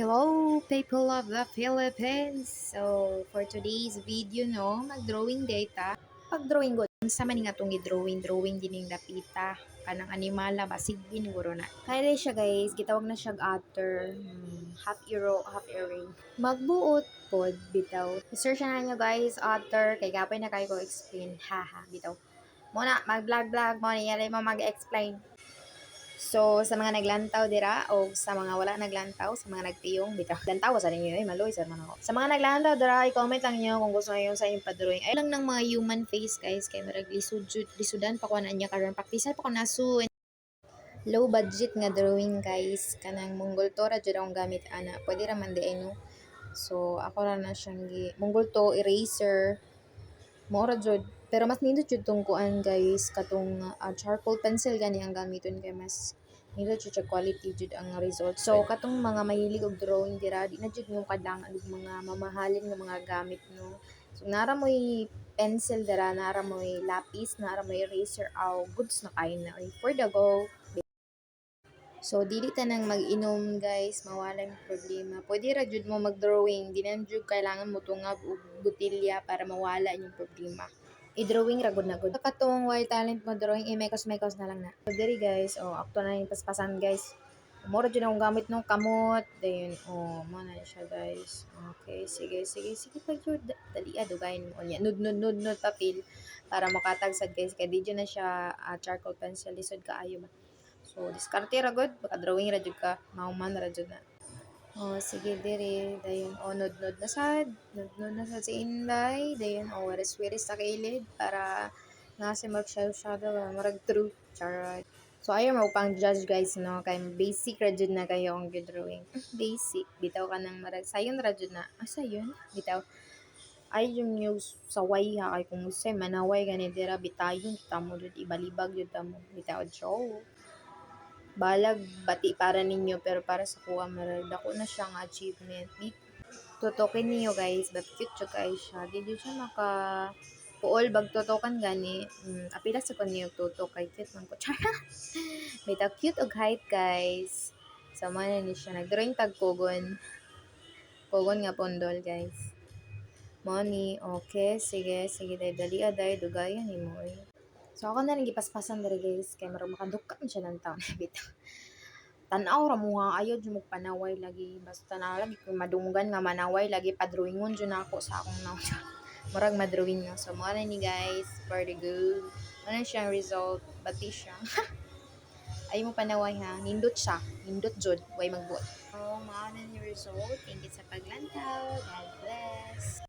Hello, people of the Philippines! So, for today's video, no, mag-drawing data. Pag-drawing ko, sa man nga itong drawing din yung dapita. Kanang animala, basigin, guro na. Kaya siya guys, gitawag na siya actor. Half euro, half earring. Magbuot pod, bitaw. I-search na nyo guys, author. Kay gapay na kayo ko explain. Haha, bitaw. Muna, mag-vlog-vlog mo, niyari mo mag-explain. So, sa mga naglantaw dira o sa mga wala naglantaw, sa mga nagtiyong bitaw. Lantaw sa ninyo maloy sa man ako. Sa mga naglantaw dira, i-comment lang niyo kung gusto niyo sa inyong pa-drawing. Ay lang ng mga human face guys, kay marag lisudan pa ko na niya karon praktisan pa ko na su low budget nga drawing guys. Kanang Mongol to ra jud akong gamit ana. Pwede ra man di ay no. So, ako ra na siyang Mongol to eraser. Mora jud. Pero mas nindot jud tong kuan guys katong charcoal pencil gani ang gamiton kay mas nindot jud siya quality jud ang result. So katong mga mahilig og drawing dira di na jud mo kadlangan og mga mamahalin nga mga gamit no. So nara mo'y pencil dira, nara mo'y lapis, nara mo'y eraser aw goods na kain na for the go. So, dili ta nang mag-inom, guys. Mawala yung problema. Pwede ra jud mo mag-drawing. Di na jud kailangan mo tungab og botilya para mawala yung problema. I-drawing ra gud na gud. Katong wild talent mo drawing, i-mekos-mekos na lang na. So, diri guys, akto na yung paspasan, guys. Mura dyan akong gamit nung kamot. Dayon, mo na siya, guys. Okay, sige. Pag yun, dali, dugayin mo niya. Nud, papel. Para makatag sad, guys. Kaya di dyan na siya charcoal pencil. Lisod kaayo ba. So, diskarte ra gud, baka drawing ra jud ka, mauman ra jud na. Sige diri, dayon nod na sad si Inday, dayon waris-wiris sa kilid para nga si mag-shadow marag true. Charot. So, ayaw mo pang judge guys, no? Kay basic ra jud na kayo ang drawing. Basic, bitaw ka nang marag sayon ra jud na. Sayon? Bitaw. Ay yung news sa way ha kay kung usay manaway gani dira bitayon tamo jud ibalibag jud tamo bitaw joke. Balag bati para ninyo pero para sa kuha marag dako na siyang achievement. Tutukin niyo guys, but cute siya guys siya. Di siya maka puol bag tutukan gani. Apila sa niyo tutok kay cute man ko. May cute og height guys. Sama na ni siya nagdrawing tag kogon. Kogon nga pondol guys. Money, okay, sige, dali aday, dugayan ni mo. So, ako na rin gipaspasan diri guys, kay marang makadukan siya ng taon. Bitaw. Tanaw ra mo nga, ayaw dyan mo panaway lagi. Basta na lagi, kung madunggan nga manaway, lagi padrawingon dyan ako sa akong naw. Marag madrawing nga. So, mga ni guys, for the good. Ano siyang result? Bati siya. Ayaw mo panaway ha. Nindot siya. Nindot jod. Way magbuot. So, mga ni result. Thank you sa paglantaw. God bless.